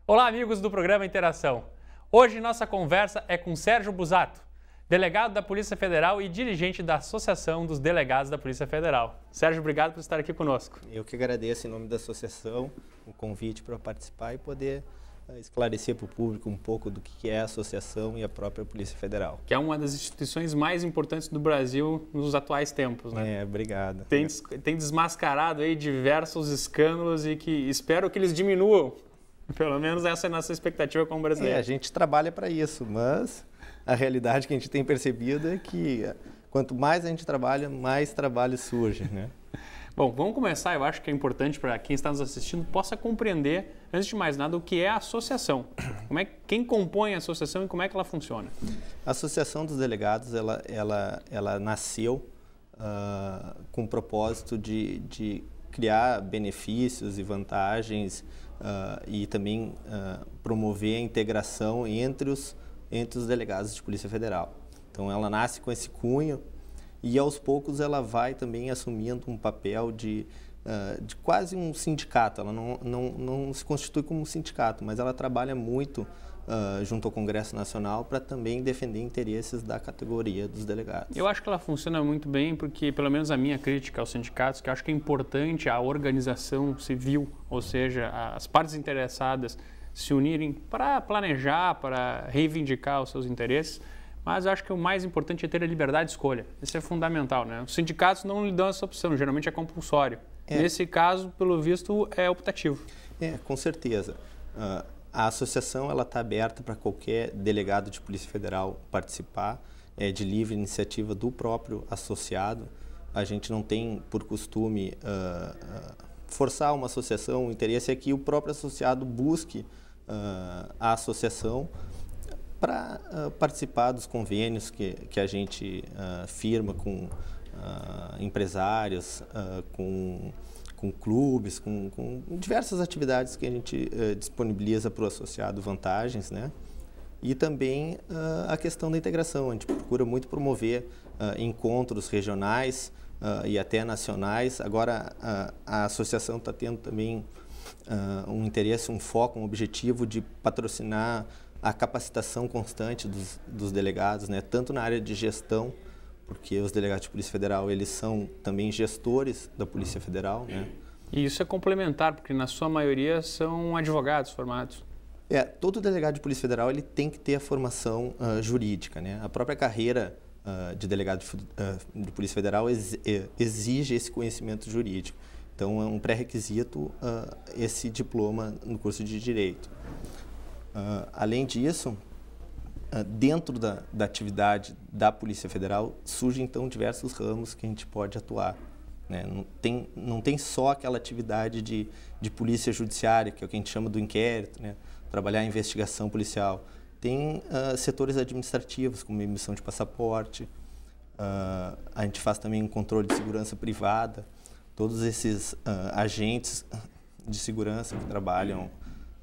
Olá, amigos do programa Interação. Hoje nossa conversa é com Sérgio Busato, delegado da Polícia Federal e dirigente da Associação dos Delegados da Polícia Federal. Sérgio, obrigado por estar aqui conosco. Eu que agradeço em nome da associação o convite para participar e poder esclarecer para o público um pouco do que é a associação e a própria Polícia Federal. Que é uma das instituições mais importantes do Brasil nos atuais tempos, né? Obrigado. Tem desmascarado aí diversos escândalos e que espero que eles diminuam. Pelo menos essa é a nossa expectativa como brasileiro. A gente trabalha para isso, mas a realidade que a gente tem percebido é que quanto mais a gente trabalha, mais trabalho surge, né? Bom, vamos começar. Eu acho que é importante para quem está nos assistindo possa compreender, antes de mais nada, o que é a associação. Quem compõe a associação e como é que ela funciona? A Associação dos Delegados, ela nasceu com o propósito de criar benefícios e vantagens e também promover a integração entre os delegados de Polícia Federal. Então, ela nasce com esse cunho e, aos poucos, ela vai também assumindo um papel de quase um sindicato. Ela não se constitui como um sindicato, mas ela trabalha muito junto ao Congresso Nacional para também defender interesses da categoria dos delegados. Eu acho que ela funciona muito bem porque, pelo menos a minha crítica aos sindicatos, que eu acho que é importante a organização civil, ou seja, as partes interessadas se unirem para planejar, para reivindicar os seus interesses, mas eu acho que o mais importante é ter a liberdade de escolha. Isso é fundamental, né? Os sindicatos não lhe dão essa opção, geralmente é compulsório. Nesse caso, pelo visto, é optativo. Com certeza. A associação está aberta para qualquer delegado de Polícia Federal participar, de livre iniciativa do próprio associado. A gente não tem por costume forçar uma associação, o interesse é que o próprio associado busque a associação para participar dos convênios que a gente firma com empresários, com clubes, com diversas atividades que a gente disponibiliza para o associado vantagens, né? E também a questão da integração. A gente procura muito promover encontros regionais e até nacionais. Agora, a associação está tendo também um interesse, um foco, um objetivo de patrocinar a capacitação constante dos delegados, né? Tanto na área de gestão, porque os delegados de Polícia Federal, eles são também gestores da Polícia Federal, né? E isso é complementar, porque na sua maioria são advogados formados. Todo delegado de Polícia Federal, ele tem que ter a formação jurídica, né? A própria carreira de delegado de Polícia Federal exige esse conhecimento jurídico. Então, é um pré-requisito esse diploma no curso de Direito. Além disso, dentro da atividade da Polícia Federal, surgem, então, diversos ramos que a gente pode atuar, né? Não tem só aquela atividade de polícia judiciária, que é o que a gente chama do inquérito, né? Trabalhar a investigação policial. Tem setores administrativos, como emissão de passaporte, a gente faz também um controle de segurança privada. Todos esses agentes de segurança que trabalham,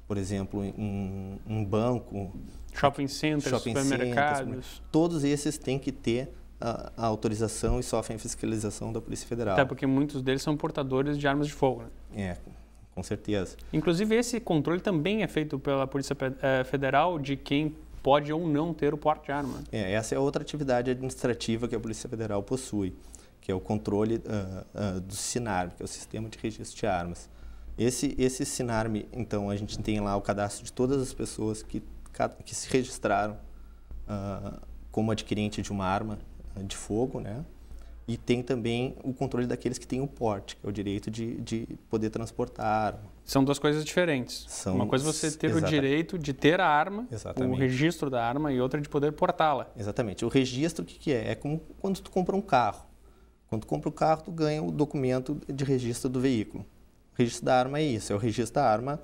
por exemplo, em banco, shopping centers, supermercados. Todos esses têm que ter a autorização e sofrem a fiscalização da Polícia Federal. Até porque muitos deles são portadores de armas de fogo, né? Com certeza. Inclusive, esse controle também é feito pela Polícia Federal de quem pode ou não ter o porte de arma. Essa é outra atividade administrativa que a Polícia Federal possui, que é o controle do SINARM, que é o Sistema de Registro de Armas. Esse SINARM, então, a gente tem lá o cadastro de todas as pessoas que se registraram como adquirente de uma arma de fogo, né? E tem também o controle daqueles que têm o porte, que é o direito de poder transportar a arma. São duas coisas diferentes. Uma coisa é você ter o direito de ter a arma, o registro da arma, e outra de poder portá-la. Exatamente. O registro, o que é? É como quando tu compra um carro. Quando tu compra o carro, tu ganha o documento de registro do veículo. O registro da arma é isso, é o registro da arma,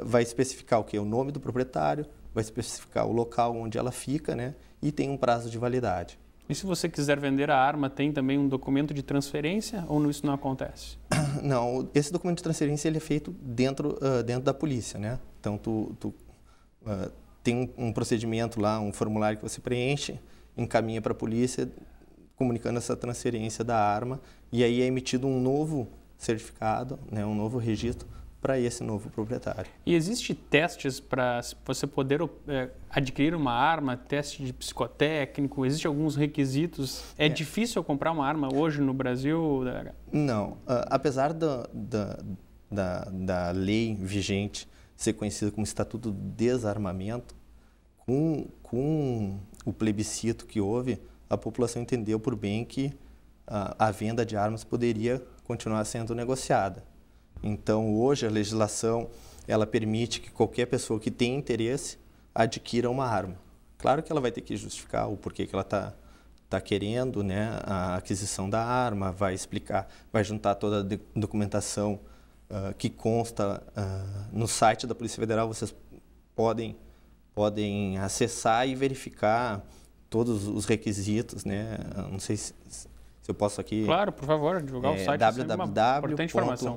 vai especificar o quê? O nome do proprietário, vai especificar o local onde ela fica, né? E tem um prazo de validade. E se você quiser vender a arma, tem também um documento de transferência ou isso não acontece? Não, esse documento de transferência ele é feito dentro da polícia, né? Então, tem um procedimento lá, um formulário que você preenche, encaminha para a polícia, comunicando essa transferência da arma, e aí é emitido um novo certificado, né, um novo registro para esse novo proprietário. E existe testes para você poder adquirir uma arma, teste de psicotécnico? Existem alguns requisitos? É difícil comprar uma arma hoje no Brasil? Não. Apesar da lei vigente ser conhecida como Estatuto do Desarmamento, com o plebiscito que houve, a população entendeu por bem que a venda de armas poderia continuar sendo negociada. Então, hoje, a legislação ela permite que qualquer pessoa que tenha interesse adquira uma arma. Claro que ela vai ter que justificar o porquê que ela está querendo, né, a aquisição da arma, vai explicar, vai juntar toda a documentação que consta no site da Polícia Federal. Vocês podem acessar e verificar todos os requisitos, né? Não sei se eu posso aqui... Claro, por favor, divulgar o site. www.dpf.gov.br.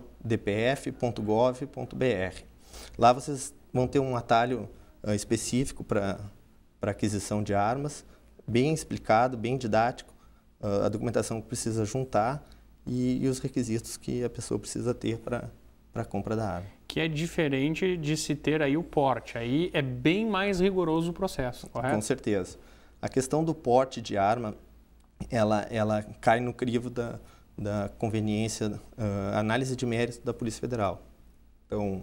Lá vocês vão ter um atalho específico para aquisição de armas, bem explicado, bem didático, a documentação que precisa juntar e os requisitos que a pessoa precisa ter para a compra da arma. Que é diferente de se ter aí o porte. Aí é bem mais rigoroso o processo, correto? Com certeza. A questão do porte de arma, ela cai no crivo da conveniência, análise de mérito da Polícia Federal. Então,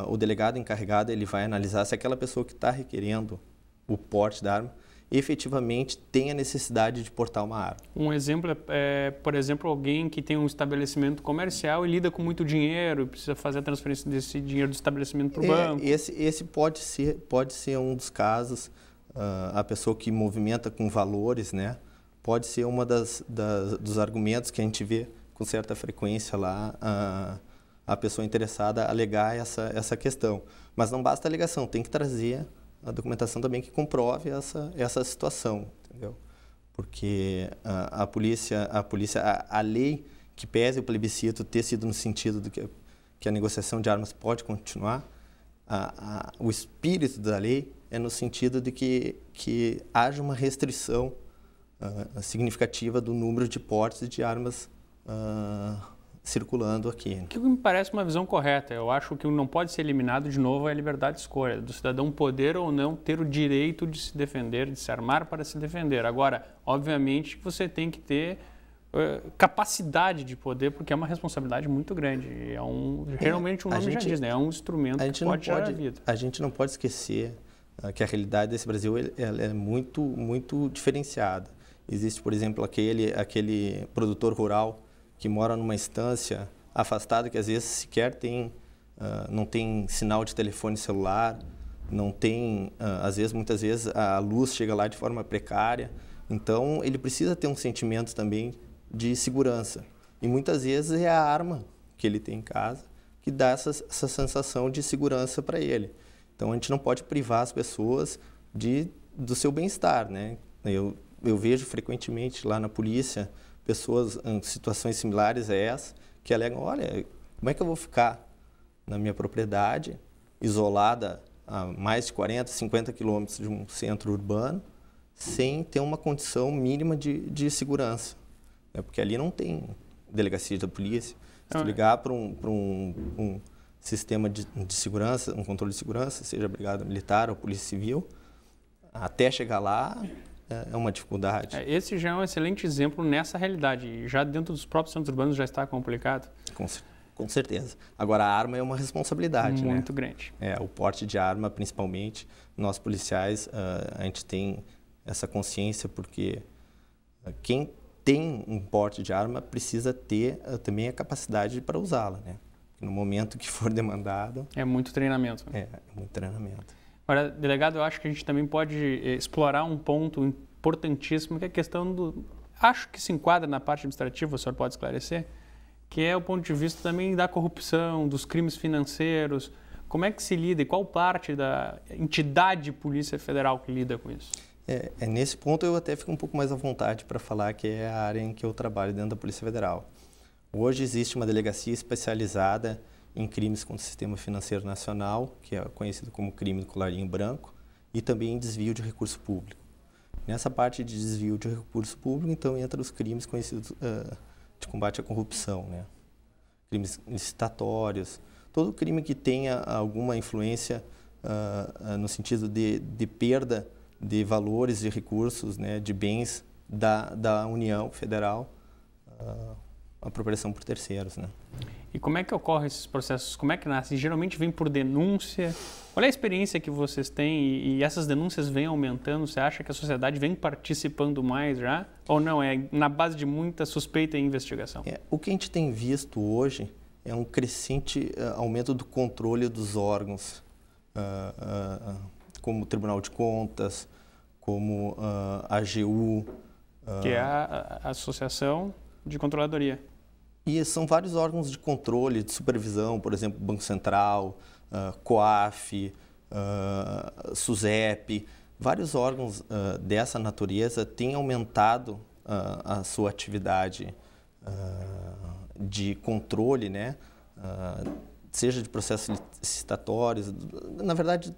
o delegado encarregado ele vai analisar se aquela pessoa que está requerendo o porte da arma efetivamente tem a necessidade de portar uma arma. Um exemplo é, por exemplo, alguém que tem um estabelecimento comercial e lida com muito dinheiro e precisa fazer a transferência desse dinheiro do estabelecimento para o banco. Esse pode ser um dos casos. A pessoa que movimenta com valores, né? Pode ser uma dos argumentos que a gente vê com certa frequência lá, a pessoa interessada alegar essa questão. Mas não basta a alegação, tem que trazer a documentação também que comprove essa situação, entendeu? Porque a lei que pese o plebiscito ter sido no sentido de que a negociação de armas pode continuar, o espírito da lei é no sentido de que haja uma restrição significativa do número de portes de armas circulando aqui. Que me parece uma visão correta. Eu acho que não pode ser eliminado de novo é a liberdade de escolha, do cidadão poder ou não ter o direito de se defender, de se armar para se defender. Agora, obviamente, você tem que ter capacidade de poder, porque é uma responsabilidade muito grande. Realmente o nome já diz, né? É um instrumento que pode tirar a vida. A gente não pode esquecer que a realidade desse Brasil ela é muito, muito diferenciada. Existe, por exemplo, aquele produtor rural que mora numa estância afastada, que às vezes sequer não tem sinal de telefone celular, não tem, muitas vezes a luz chega lá de forma precária. Então, ele precisa ter um sentimento também de segurança. E muitas vezes é a arma que ele tem em casa que dá essa sensação de segurança para ele. Então, a gente não pode privar as pessoas do seu bem-estar, né? Eu vejo frequentemente lá na polícia pessoas em situações similares a essa que alegam, olha, como é que eu vou ficar na minha propriedade, isolada a mais de 40, 50 quilômetros de um centro urbano, sem ter uma condição mínima de segurança? Porque ali não tem delegacia da polícia. Se tu ligar para um sistema de segurança, um controle de segurança, seja brigada militar ou polícia civil, até chegar lá é uma dificuldade. Esse já é um excelente exemplo nessa realidade. Já dentro dos próprios centros urbanos já está complicado? Com certeza. Agora, a arma é uma responsabilidade, muito grande. O porte de arma, principalmente, nós policiais, a gente tem essa consciência porque quem tem um porte de arma precisa ter também a capacidade para usá-la, né? No momento que for demandado... É muito treinamento. Muito treinamento. Agora, delegado, eu acho que a gente também pode explorar um ponto importantíssimo, que é a questão do... Acho que se enquadra na parte administrativa, o senhor pode esclarecer, que é o ponto de vista também da corrupção, dos crimes financeiros. Como é que se lida e qual parte da entidade Polícia Federal que lida com isso? Nesse ponto eu até fico um pouco mais à vontade para falar que é a área em que eu trabalho dentro da Polícia Federal. Hoje existe uma delegacia especializada em crimes contra o sistema financeiro nacional, que é conhecido como crime do colarinho branco, e também em desvio de recurso público. Nessa parte de desvio de recurso público, então, entra os crimes conhecidos de combate à corrupção, né? Crimes licitatórios, todo crime que tenha alguma influência no sentido de perda de valores e recursos, né, de bens da União Federal, apropriação por terceiros, né? E como é que ocorrem esses processos? Como é que nasce? Geralmente vem por denúncia. Qual é a experiência que vocês têm e essas denúncias vêm aumentando? Você acha que a sociedade vem participando mais já? Ou não? É na base de muita suspeita e investigação? O que a gente tem visto hoje é um crescente aumento do controle dos órgãos, como o Tribunal de Contas, como a AGU. Que é a Associação de Controladoria. E são vários órgãos de controle, de supervisão, por exemplo, Banco Central, COAF, SUSEP. Vários órgãos dessa natureza têm aumentado a sua atividade de controle, né? Seja de processos licitatórios, na verdade,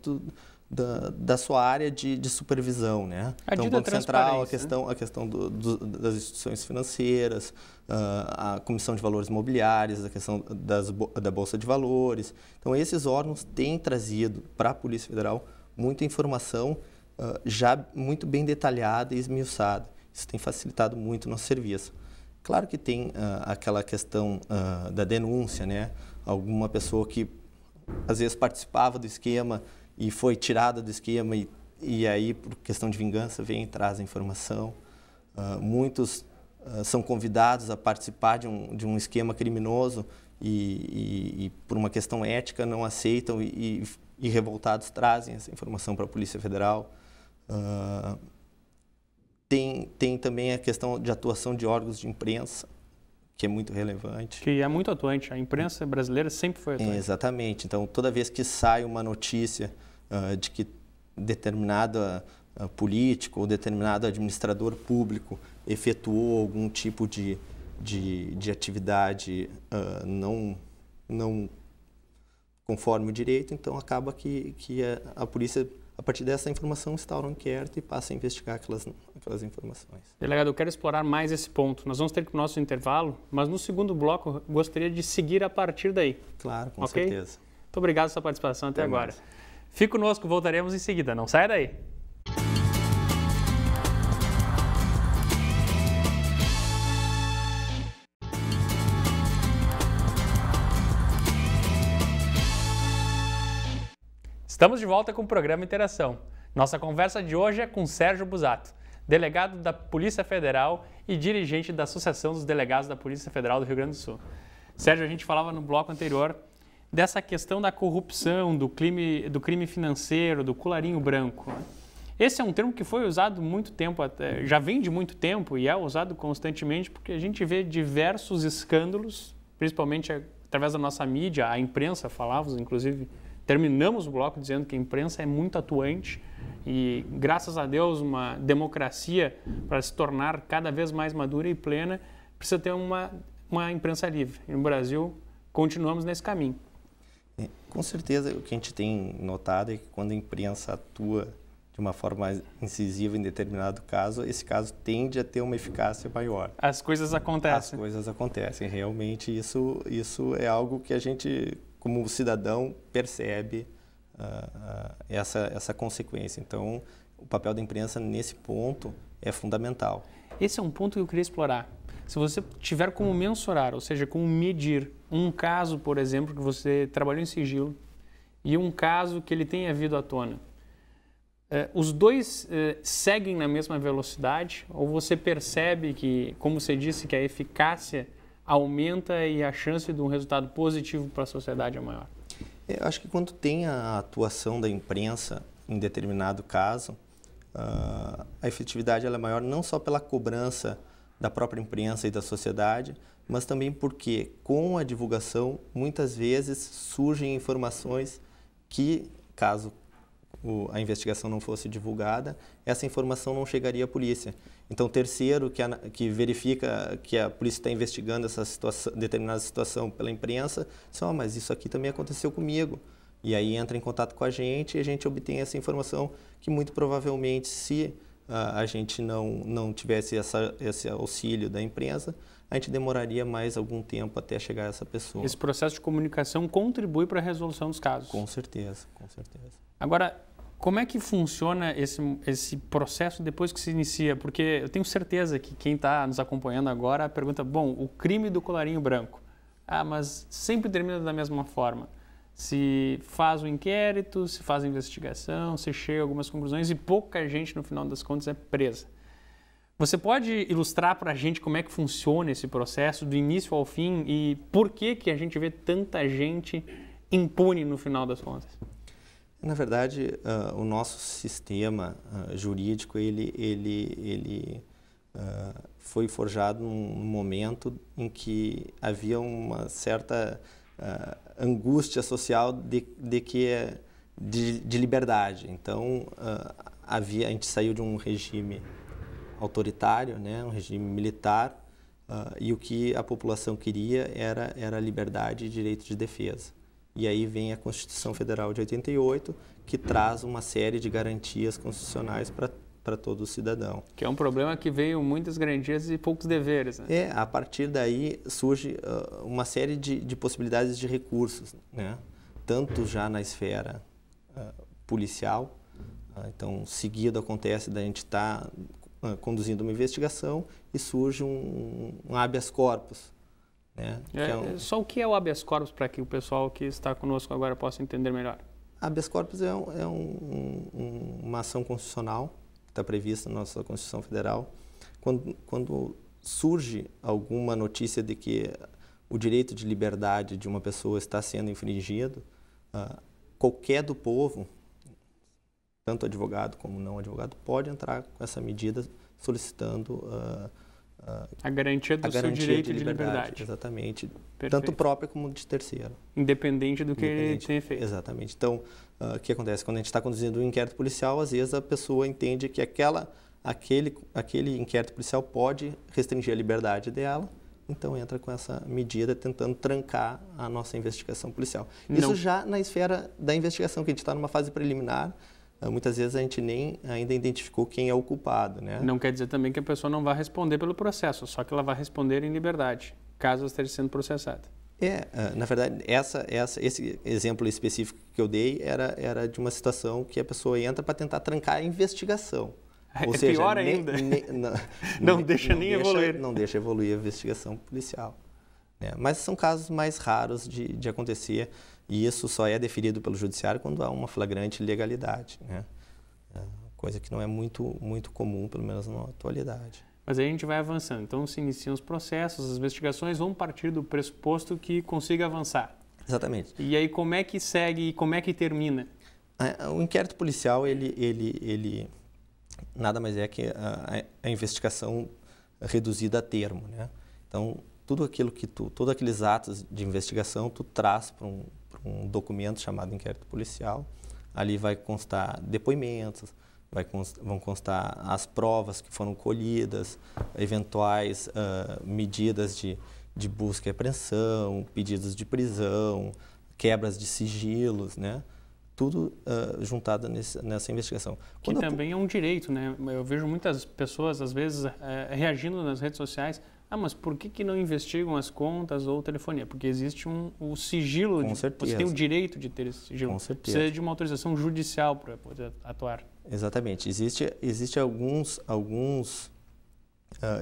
da sua área de supervisão, né? Então, o Banco Central, a questão das instituições financeiras, a Comissão de Valores Imobiliários, a questão da Bolsa de Valores. Então, esses órgãos têm trazido para a Polícia Federal muita informação já muito bem detalhada e esmiuçada. Isso tem facilitado muito o nosso serviço. Claro que tem aquela questão da denúncia, né? Alguma pessoa que, às vezes, participava do esquema e foi tirada do esquema e aí, por questão de vingança, vem e traz a informação. Muitos são convidados a participar de um esquema criminoso e por uma questão ética, não aceitam e revoltados trazem essa informação para a Polícia Federal. Tem também a questão de atuação de órgãos de imprensa, que é muito relevante. Que é muito atuante. A imprensa brasileira sempre foi atuante. Exatamente. Então, toda vez que sai uma notícia de que determinado político ou determinado administrador público efetuou algum tipo de atividade não conforme o direito, então acaba que a polícia, a partir dessa informação, instaura um inquérito e passa a investigar aquelas informações. Delegado, eu quero explorar mais esse ponto. Nós vamos ter que ir para o nosso intervalo, mas no segundo bloco eu gostaria de seguir a partir daí. Claro, com certeza. Muito obrigado pela sua participação até agora. Fique conosco, voltaremos em seguida. Não saia daí. Estamos de volta com o programa Interação. Nossa conversa de hoje é com Sérgio Busato, delegado da Polícia Federal e dirigente da Associação dos Delegados da Polícia Federal do Rio Grande do Sul. Sérgio, a gente falava no bloco anterior dessa questão da corrupção, do crime financeiro, do colarinho branco. Esse é um termo que foi usado muito tempo, já vem de muito tempo e é usado constantemente porque a gente vê diversos escândalos, principalmente através da nossa mídia, a imprensa, falávamos, inclusive, terminamos o bloco dizendo que a imprensa é muito atuante e, graças a Deus, uma democracia, para se tornar cada vez mais madura e plena, precisa ter uma imprensa livre. E no Brasil, continuamos nesse caminho. Com certeza, o que a gente tem notado é que quando a imprensa atua de uma forma mais incisiva em determinado caso, esse caso tende a ter uma eficácia maior. As coisas acontecem. As coisas acontecem. Realmente, isso é algo que a gente, como cidadão, percebe essa consequência. Então, o papel da imprensa nesse ponto é fundamental. Esse é um ponto que eu queria explorar. Se você tiver como mensurar, ou seja, como medir um caso, por exemplo, que você trabalhou em sigilo e um caso que ele tenha vindo à tona, os dois seguem na mesma velocidade ou você percebe que, como você disse, que a eficácia aumenta e a chance de um resultado positivo para a sociedade é maior? Eu acho que quando tem a atuação da imprensa em determinado caso, a efetividade ela é maior não só pela cobrança da própria imprensa e da sociedade, mas também porque, com a divulgação, muitas vezes surgem informações que, caso a investigação não fosse divulgada, essa informação não chegaria à polícia. Então, o terceiro que verifica que a polícia está investigando essa situação, determinada situação pela imprensa, diz, mas isso aqui também aconteceu comigo. E aí entra em contato com a gente e a gente obtém essa informação que muito provavelmente, se a gente não tivesse esse auxílio da imprensa, a gente demoraria mais algum tempo até chegar a essa pessoa. Esse processo de comunicação contribui para a resolução dos casos? Com certeza, com certeza. Agora, como é que funciona esse processo depois que se inicia? Porque eu tenho certeza que quem está nos acompanhando agora pergunta, bom, o crime do colarinho branco, mas sempre termina da mesma forma. Se faz o inquérito, se faz a investigação, se chega a algumas conclusões e pouca gente, no final das contas, é presa. Você pode ilustrar para a gente como é que funciona esse processo do início ao fim e por que a gente vê tanta gente impune no final das contas? Na verdade, o nosso sistema jurídico ele foi forjado num momento em que havia uma certa angústia social de liberdade. Então, a gente saiu de um regime autoritário, né, um regime militar, e o que a população queria era liberdade e direito de defesa. E aí vem a Constituição Federal de 88, que traz uma série de garantias constitucionais para todo cidadão. Que é um problema que veio muitas garantias e poucos deveres, né? A partir daí surge uma série de possibilidades de recursos, né? Tanto já na esfera policial, então seguido acontece da gente estar conduzindo uma investigação e surge um habeas corpus. Né? Só o que é o habeas corpus para que o pessoal que está conosco agora possa entender melhor? Habeas corpus é uma ação constitucional que está prevista na nossa Constituição Federal. Quando surge alguma notícia de que o direito de liberdade de uma pessoa está sendo infringido, qualquer do povo, tanto advogado como não advogado, pode entrar com essa medida solicitando a garantia do seu direito de liberdade. Exatamente. Perfeito. Tanto própria como de terceiro. Independente do que ele tenha feito. Exatamente. Então, o que acontece? Quando a gente está conduzindo um inquérito policial, às vezes a pessoa entende que aquele inquérito policial pode restringir a liberdade dela, então entra com essa medida tentando trancar a nossa investigação policial. Isso já na esfera da investigação, que a gente está numa fase preliminar. Muitas vezes a gente nem ainda identificou quem é o culpado, né? Não quer dizer também que a pessoa não vai responder pelo processo, só que ela vai responder em liberdade, caso esteja sendo processada. Na verdade, esse exemplo específico que eu dei era de uma situação que a pessoa entra para tentar trancar a investigação. Ou seja, pior ainda. Não deixa evoluir. Não deixa evoluir a investigação policial. Né? Mas são casos mais raros de acontecer. E isso só é deferido pelo judiciário quando há uma flagrante ilegalidade, né? Coisa que não é muito comum, pelo menos na atualidade. Mas aí a gente vai avançando. Então, se iniciam os processos, as investigações vão partir do pressuposto que consiga avançar. Exatamente. E aí, como é que segue e como é que termina? O inquérito policial, ele nada mais é que a investigação reduzida a termo, né? Então, todos aqueles atos de investigação, tu traz para um documento chamado inquérito policial. Ali vai constar depoimentos, vão constar as provas que foram colhidas, eventuais medidas de busca e apreensão, pedidos de prisão, quebras de sigilos, né? Tudo juntado nessa investigação. Que também é um direito, né? Eu vejo muitas pessoas, às vezes, reagindo nas redes sociais. Mas por que não investigam as contas ou telefonia? Porque existe o sigilo. Com certeza. Você tem o direito de ter esse sigilo. Com certeza. Precisa de uma autorização judicial para poder atuar. Exatamente. Existe alguns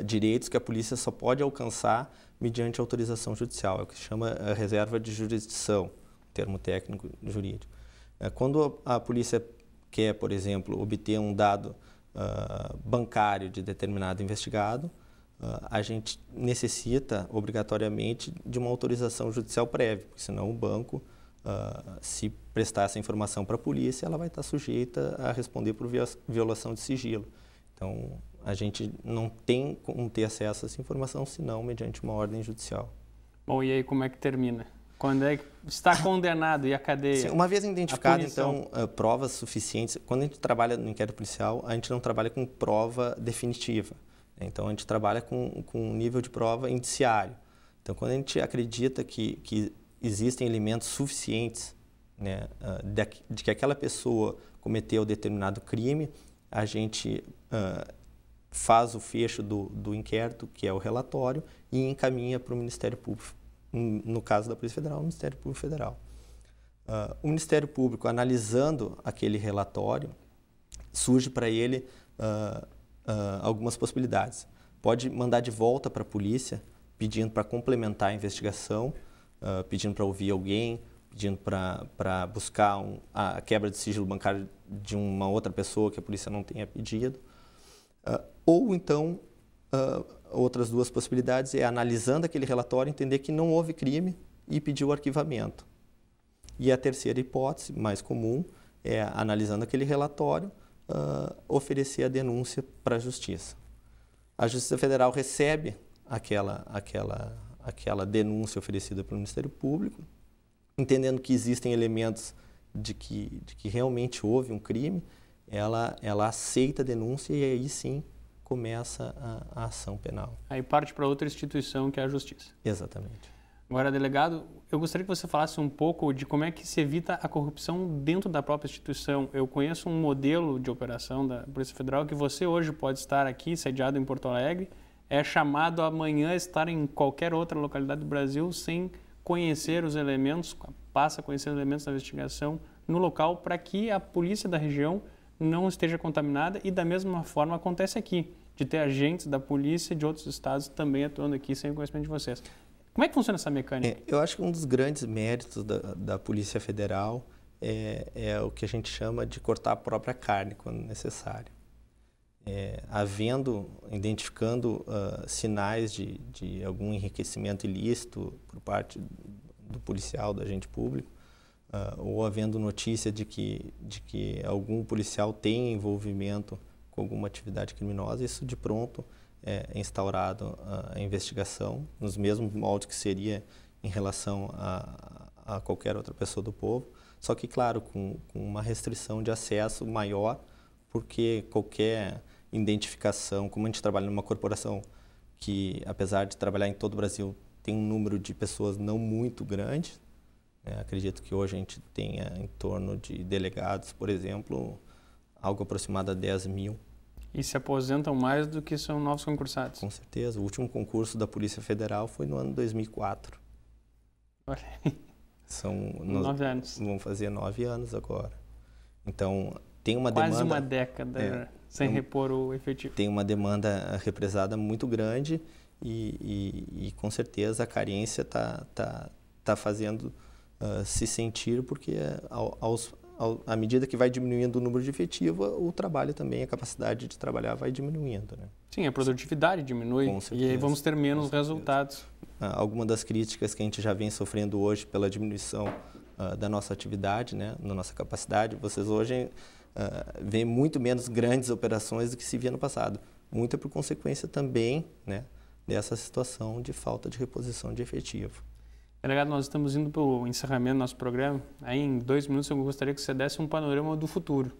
direitos que a polícia só pode alcançar mediante autorização judicial. É o que se chama reserva de jurisdição, termo técnico jurídico. Quando a polícia quer, por exemplo, obter um dado bancário de determinado investigado, a gente necessita obrigatoriamente de uma autorização judicial prévia, porque senão o banco, se prestar essa informação para a polícia, ela vai estar sujeita a responder por violação de sigilo. Então, a gente não tem como ter acesso a essa informação, senão mediante uma ordem judicial. Bom, e aí como é que termina? Quando é que está condenado e a cadeia? Sim, uma vez identificado, então, provas suficientes, quando a gente trabalha no inquérito policial, a gente não trabalha com prova definitiva. Então, a gente trabalha com um nível de prova indiciário. Então, quando a gente acredita que existem elementos suficientes, né, de que aquela pessoa cometeu determinado crime, a gente faz o fecho do inquérito, que é o relatório, e encaminha para o Ministério Público. No caso da Polícia Federal, o Ministério Público Federal. O Ministério Público, analisando aquele relatório, surge para ele algumas possibilidades. Pode mandar de volta para a polícia, pedindo para complementar a investigação, pedindo para ouvir alguém, pedindo para buscar a quebra de sigilo bancário de uma outra pessoa que a polícia não tenha pedido. Ou então, outras duas possibilidades é, analisando aquele relatório, entender que não houve crime e pedir o arquivamento. E a terceira hipótese, mais comum, é, analisando aquele relatório, oferecer a denúncia para a Justiça. A Justiça Federal recebe aquela denúncia oferecida pelo Ministério Público, entendendo que existem elementos de que realmente houve um crime, ela aceita a denúncia e aí sim começa a ação penal. Aí parte para outra instituição, que é a Justiça. Exatamente. Agora, delegado, eu gostaria que você falasse um pouco de como é que se evita a corrupção dentro da própria instituição. Eu conheço um modelo de operação da Polícia Federal que você hoje pode estar aqui, sediado em Porto Alegre, é chamado amanhã a estar em qualquer outra localidade do Brasil sem conhecer os elementos, passa a conhecer os elementos da investigação no local para que a polícia da região não esteja contaminada, e da mesma forma acontece aqui, de ter agentes da polícia de outros estados também atuando aqui sem o conhecimento de vocês. Como é que funciona essa mecânica? Eu acho que um dos grandes méritos da Polícia Federal é o que a gente chama de cortar a própria carne quando necessário. Identificando sinais de algum enriquecimento ilícito por parte do policial, do agente público, ou havendo notícia de que algum policial tem envolvimento com alguma atividade criminosa, isso de pronto é instaurado a investigação, nos mesmos moldes que seria em relação a qualquer outra pessoa do povo, só que, claro, com uma restrição de acesso maior, porque qualquer identificação, como a gente trabalha numa corporação que, apesar de trabalhar em todo o Brasil, tem um número de pessoas não muito grande, acredito que hoje a gente tenha em torno de delegados, por exemplo, algo aproximado a 10 mil. E se aposentam mais do que são novos concursados? Com certeza. O último concurso da Polícia Federal foi no ano 2004. Olha, são 9 anos. Vão fazer 9 anos agora. Então, tem uma demanda... Quase uma década sem repor o efetivo. Tem uma demanda represada muito grande e com certeza a carência está fazendo se sentir, porque à medida que vai diminuindo o número de efetivo, o trabalho também, a capacidade de trabalhar vai diminuindo, né? Sim, a produtividade diminui e aí vamos ter menos resultados. Alguma das críticas que a gente já vem sofrendo hoje pela diminuição da nossa atividade, né, da nossa capacidade, vocês hoje veem muito menos grandes operações do que se via no passado. Muito por consequência também, né, dessa situação de falta de reposição de efetivo. Delegado, nós estamos indo para o encerramento do nosso programa. Aí, em 2 minutos, eu gostaria que você desse um panorama do futuro.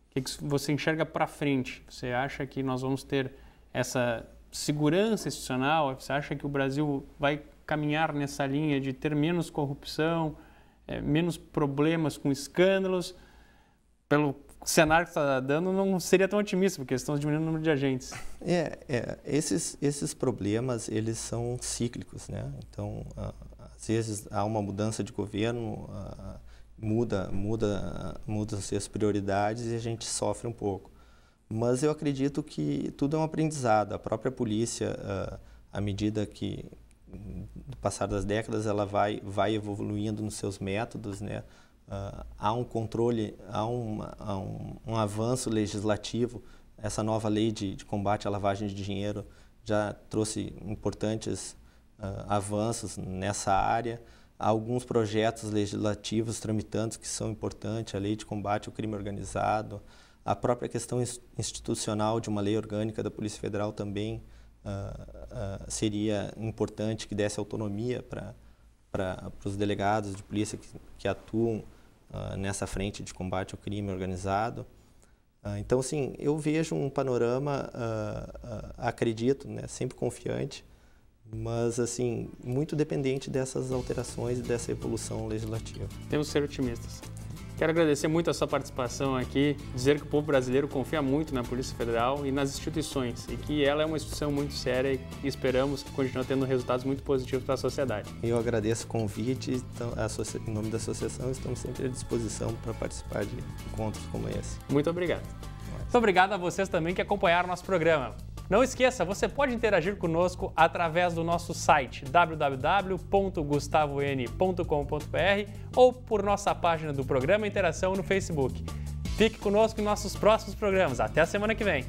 O que você enxerga para frente? Você acha que nós vamos ter essa segurança institucional? Você acha que o Brasil vai caminhar nessa linha de ter menos corrupção, menos problemas com escândalos? Pelo cenário que está dando, não seria tão otimista, porque estamos diminuindo o número de agentes. Esses problemas, eles são cíclicos, né? Então, às vezes há uma mudança de governo, mudam-se as prioridades e a gente sofre um pouco. Mas eu acredito que tudo é um aprendizado. A própria polícia, à medida que, do passar das décadas, ela vai evoluindo nos seus métodos, né? Há um controle, há um avanço legislativo. Essa nova lei de combate à lavagem de dinheiro já trouxe importantes avanços nessa área. Há alguns projetos legislativos tramitando que são importantes, a lei de combate ao crime organizado, a própria questão institucional de uma lei orgânica da Polícia Federal também seria importante, que desse autonomia para os delegados de polícia que atuam nessa frente de combate ao crime organizado. Então, assim, eu vejo um panorama, acredito, né, sempre confiante, mas, assim, muito dependente dessas alterações e dessa evolução legislativa. Temos que ser otimistas. Quero agradecer muito a sua participação aqui, dizer que o povo brasileiro confia muito na Polícia Federal e nas instituições, e que ela é uma instituição muito séria e esperamos que continue tendo resultados muito positivos para a sociedade. Eu agradeço o convite, então, em nome da associação, estamos sempre à disposição para participar de encontros como esse. Muito obrigado. Muito obrigado a vocês também que acompanharam nosso programa. Não esqueça, você pode interagir conosco através do nosso site www.gustavoN.com.br ou por nossa página do Programa Interação no Facebook. Fique conosco em nossos próximos programas. Até a semana que vem.